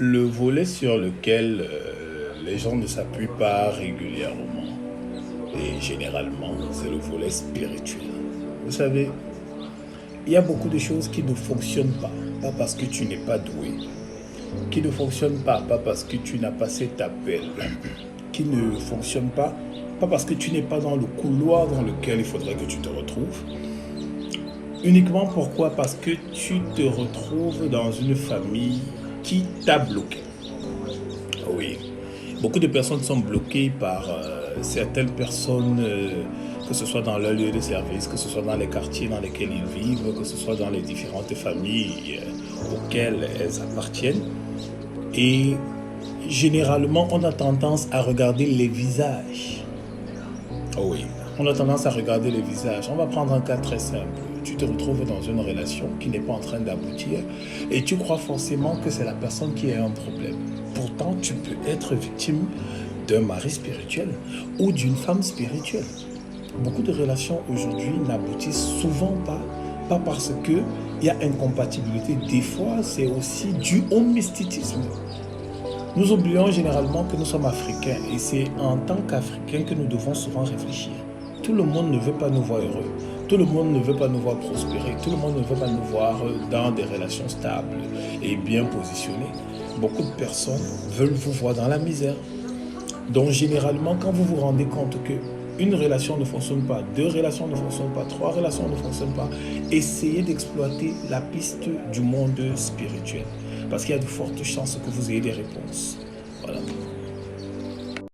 Le volet sur lequel les gens ne s'appuient pas régulièrement et généralement, c'est le volet spirituel. Vous savez, il y a beaucoup de choses qui ne fonctionnent pas, pas parce que tu n'es pas doué, qui ne fonctionnent pas, pas parce que tu n'as pas cet appel, qui ne fonctionnent pas, pas parce que tu n'es pas dans le couloir dans lequel il faudrait que tu te retrouves. Uniquement pourquoi? Parce que tu te retrouves dans une famille qui t'a bloqué. Oui, beaucoup de personnes sont bloquées par certaines personnes, que ce soit dans leur lieu de service, que ce soit dans les quartiers dans lesquels ils vivent, que ce soit dans les différentes familles auxquelles elles appartiennent. Et généralement, on a tendance à regarder les visages. Oui, on a tendance à regarder les visages. On va prendre un cas très simple. Tu te retrouves dans une relation qui n'est pas en train d'aboutir et tu crois forcément que c'est la personne qui a un problème. Pourtant, tu peux être victime d'un mari spirituel ou d'une femme spirituelle. Beaucoup de relations aujourd'hui n'aboutissent souvent pas, pas parce qu'il y a incompatibilité. Des fois, c'est aussi dû au mysticisme. Nous oublions généralement que nous sommes africains et c'est en tant qu'Africains que nous devons souvent réfléchir. Tout le monde ne veut pas nous voir heureux. Tout le monde ne veut pas nous voir prospérer. Tout le monde ne veut pas nous voir dans des relations stables et bien positionnées. Beaucoup de personnes veulent vous voir dans la misère. Donc généralement, quand vous vous rendez compte que une relation ne fonctionne pas, deux relations ne fonctionnent pas, trois relations ne fonctionnent pas, essayez d'exploiter la piste du monde spirituel. Parce qu'il y a de fortes chances que vous ayez des réponses.